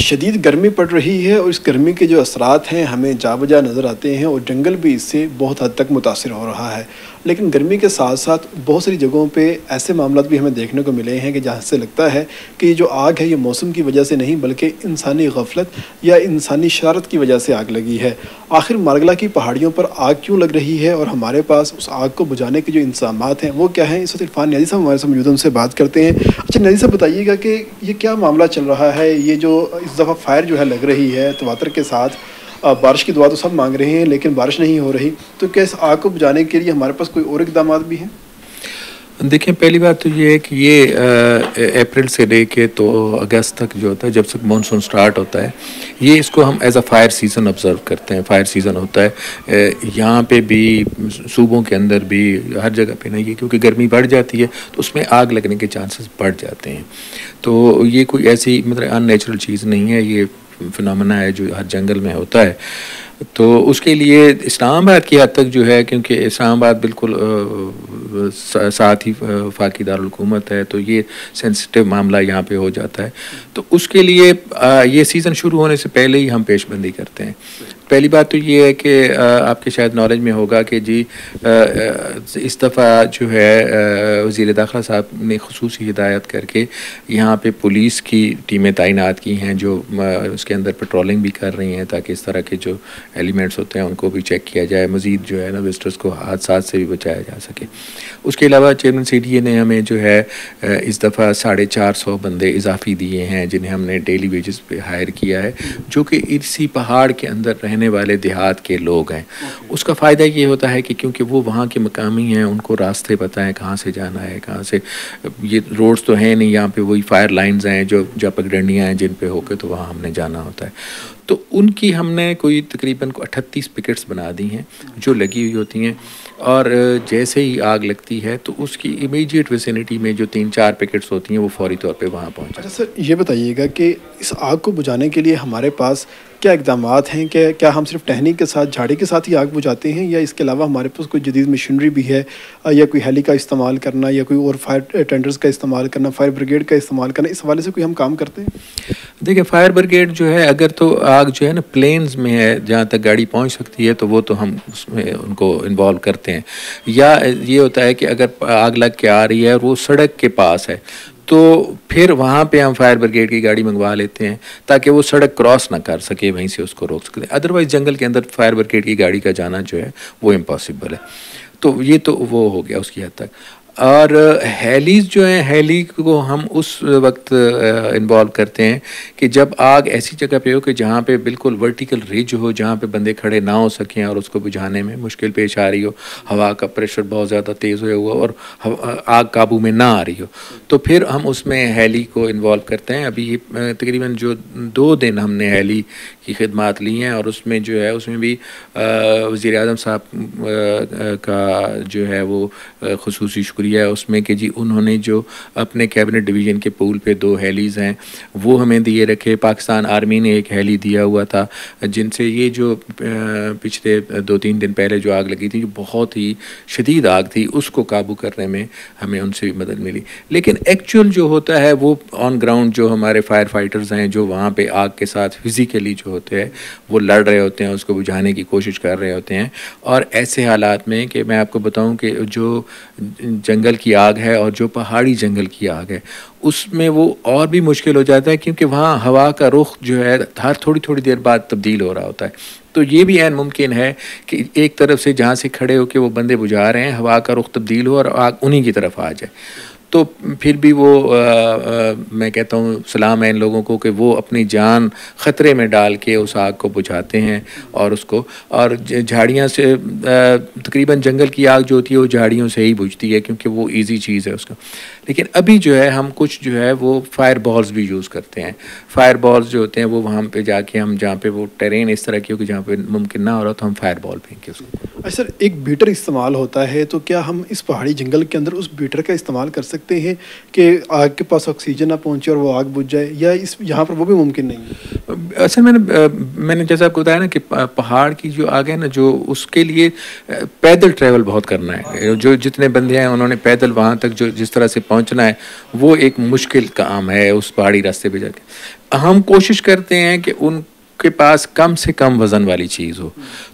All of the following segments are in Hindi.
शदीद गर्मी पड़ रही है और इस गर्मी के जो असरात हैं हमें जा बजा नज़र आते हैं और जंगल भी इससे बहुत हद तक मुतासिर हो रहा है। लेकिन गर्मी के साथ साथ बहुत सारी जगहों पे ऐसे मामला भी हमें देखने को मिले हैं कि जहाँ से लगता है कि ये जो आग है ये मौसम की वजह से नहीं बल्कि इंसानी गफलत या इंसानी शरारत की वजह से आग लगी है। आखिर मारगला की पहाड़ियों पर आग क्यों लग रही है और हमारे पास उस आग को बुझाने के जो इंतजामात हैं वो क्या हैं? इस वक्त इरफान न्याज़ी साहब हमारे साथ मौजूद, उनसे बात करते हैं। अच्छा न्याज़ी साहब, बताइएगा कि ये क्या मामला चल रहा है? ये जो इस दफ़ा फायर जो है लग रही है तवातर के साथ, बारिश की दुआ तो सब मांग रहे हैं लेकिन बारिश नहीं हो रही, तो क्या इस आग को बुझाने के लिए हमारे पास कोई और इक़दाम भी हैं? देखिए, पहली बात तो ये है कि ये अप्रैल से लेके तो अगस्त तक जो होता है, जब से मानसून स्टार्ट होता है, ये इसको हम as a fire season observe करते हैं। फायर सीज़न होता है यहाँ पे भी, सूबों के अंदर भी, हर जगह पे नहीं है, क्योंकि गर्मी बढ़ जाती है तो उसमें आग लगने के चांसेस बढ़ जाते हैं। तो ये कोई ऐसी मतलब अननेचुरल चीज़ नहीं है, ये फिनोमेना है जो हर जंगल में होता है। तो उसके लिए इस्लामाबाद की हद तक जो है, क्योंकि इस्लामाबाद बिल्कुल साथ ही फाकी दारुल हुकूमत है, तो ये सेंसिटिव मामला यहाँ पे हो जाता है। तो उसके लिए ये सीज़न शुरू होने से पहले ही हम पेशबंदी करते हैं। पहली बात तो ये है कि आपके शायद नॉलेज में होगा कि जी इस दफ़ा जो है वज़ीर दाखिला साहब ने ख़ुसूसी हिदायत करके यहाँ पे पुलिस की टीमें तैनात की हैं जो उसके अंदर पेट्रोलिंग भी कर रही हैं, ताकि इस तरह के जो एलिमेंट्स होते हैं उनको भी चेक किया जाए, मज़ीद जो है ना विजिटर्स को हादसा से भी बचाया जा सके। उसके अलावा चेयरमैन CDA ने हमें जो है इस दफ़ा 450 बंदे इजाफी दिए हैं जिन्हें हमने डेली वेजेस पे हायर किया है, जो कि इसी पहाड़ के अंदर रहने वाले देहात के लोग हैं। उसका फ़ायदा ये होता है कि क्योंकि वो वहाँ के मकामी हैं, उनको रास्ते पता है कहाँ से जाना है, कहाँ से, ये रोड्स तो हैं नहीं यहाँ पे, वही फायर लाइन्स हैं जो पगडंडियाँ हैं जिन पे होके तो वहाँ हमने जाना होता है। तो उनकी हमने कोई तकरीबन को 38 पिकेट्स बना दी हैं जो लगी हुई होती हैं, और जैसे ही आग लगती है तो उसकी इमीडिएट विसिनिटी में जो 3-4 पिकेट्स होती हैं वो फौरी तौर पे वहाँ पहुँच। अच्छा सर, ये बताइएगा कि इस आग को बुझाने के लिए हमारे पास क्या इक़दामात हैं? क्या हम सिर्फ टहनी के साथ, झाड़ी के साथ ही आग बुझाते हैं, या इसके अलावा हमारे पास कोई जदीद मशीनरी भी है, या कोई हेली का इस्तेमाल करना, या कोई और फायर टेंडर्स का इस्तेमाल करना, फायर ब्रिगेड का इस्तेमाल करना, इस हवाले से कोई हम काम करते हैं? देखिए, फायर ब्रिगेड जो है, अगर तो आग जो है ना प्लेन्स में है जहाँ तक गाड़ी पहुँच सकती है तो वो तो हम उसमें उनको इन्वॉल्व करते हैं। या ये होता है कि अगर आग लग के आ रही है और वो सड़क के पास है तो फिर वहाँ पे हम फायर ब्रिगेड की गाड़ी मंगवा लेते हैं ताकि वो सड़क क्रॉस ना कर सके, वहीं से उसको रोक सकते हैं। अदरवाइज़ जंगल के अंदर फायर ब्रिगेड की गाड़ी का जाना जो है वो इम्पॉसिबल है। तो ये तो वो हो गया उसकी हद तक। और हेलीज़ जो हैं, हेली को हम उस वक्त इन्वॉल्व करते हैं कि जब आग ऐसी जगह पे हो कि जहाँ पे बिल्कुल वर्टिकल रिज हो, जहाँ पे बंदे खड़े ना हो सकें और उसको बुझाने में मुश्किल पेश आ रही हो, हवा का प्रेशर बहुत ज़्यादा तेज़ हुआ हुआ और आग काबू में ना आ रही हो, तो फिर हम उसमें हेली को इन्वॉल्व करते हैं। अभी तकरीबन जो 2 दिन हमने हेली की खिदमात ली हैं, और उसमें जो है उसमें भी वज़ीर आज़म साहब का जो है वो ख़ुसूसी शुक्रिया है उसमें कि जी उन्होंने जो अपने कैबिनेट डिवीज़न के पूल पे 2 हेलीज़ हैं वो हमें दिए रखे। पाकिस्तान आर्मी ने एक हेली दिया हुआ था जिनसे ये जो पिछले 2-3 दिन पहले जो आग लगी थी, जो बहुत ही शदीद आग थी, उसको काबू करने में हमें उनसे भी मदद मिली। लेकिन एक्चुअल जो होता है वो ऑन ग्राउंड जो हमारे फायर फाइटर्स हैं जो वहाँ पे आग के साथ फिज़िकली जो होते हैं वो लड़ रहे होते हैं, उसको बुझाने की कोशिश कर रहे होते हैं। और ऐसे हालात में कि मैं आपको बताऊं कि जो जंगल की आग है और जो पहाड़ी जंगल की आग है उसमें वो और भी मुश्किल हो जाता है, क्योंकि वहाँ हवा का रुख जो है हर थोड़ी थोड़ी देर बाद तब्दील हो रहा होता है। तो ये भी ऐन मुमकिन है कि एक तरफ से जहाँ से खड़े होकर वो बंदे बुझा रहे हैं हवा का रुख तब्दील हो और आग उन्हीं की तरफ आ जाए। तो फिर भी वो मैं कहता हूँ सलाम है इन लोगों को कि वो अपनी जान ख़तरे में डाल के उस आग को बुझाते हैं और उसको, और झाड़ियाँ से तकरीबन जंगल की आग जो होती है वो झाड़ियों से ही बुझती है क्योंकि वो इजी चीज़ है उसका। लेकिन अभी जो है हम कुछ जो है वो फायर बॉल्स भी यूज़ करते हैं। फायर बॉल्स जो होते हैं वो वहाँ पे जाके हम जहाँ पे वो टेरेन इस तरह की हो कि जहाँ पे मुमकिन ना हो रहा तो हम फायर बॉल फेंके उसको। अच्छा सर, एक बीटर इस्तेमाल होता है, तो क्या हम इस पहाड़ी जंगल के अंदर उस बीटर का इस्तेमाल कर सकते हैं कि आग के पास ऑक्सीजन ना पहुँचे और वो आग बुझ जाए, या इस यहाँ पर वो भी मुमकिन नहीं है? असल में मैंने जैसा आपको बताया ना कि पहाड़ की जो आग है ना, जो उसके लिए पैदल ट्रैवल बहुत करना है। जो जितने बंदे हैं उन्होंने पैदल वहाँ तक जो जिस तरह से पहुँचना है, वो एक मुश्किल काम है उस पहाड़ी रास्ते पे जाके। हम कोशिश करते हैं कि उनके पास कम से कम वज़न वाली चीज़ हो,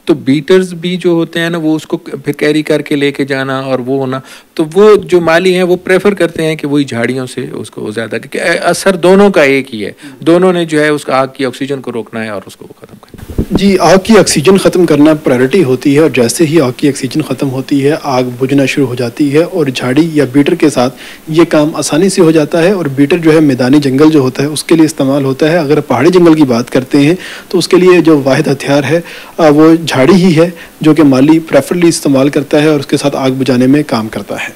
तो बीटर्स भी जो होते हैं ना, वो उसको फिर कैरी करके लेके जाना और वो होना, तो वो जो माली हैं वो प्रेफर करते हैं कि वही झाड़ियों से उसको ज़्यादा, क्योंकि असर दोनों का एक ही है, दोनों ने जो है उसका आग की ऑक्सीजन को रोकना है और उसको ख़त्म करना है। जी, आग की ऑक्सीजन ख़त्म करना प्रायोरिटी होती है, और जैसे ही आग की ऑक्सीजन ख़त्म होती है आग बुझना शुरू हो जाती है, और झाड़ी या बीटर के साथ ये काम आसानी से हो जाता है। और बीटर जो है मैदानी जंगल जो होता है उसके लिए इस्तेमाल होता है। अगर पहाड़ी जंगल की बात करते हैं तो उसके लिए जो वाहिद हथियार है वो झाड़ी ही है, जो कि माली प्रेफरली इस्तेमाल करता है और उसके साथ आग बुझाने में काम करता है।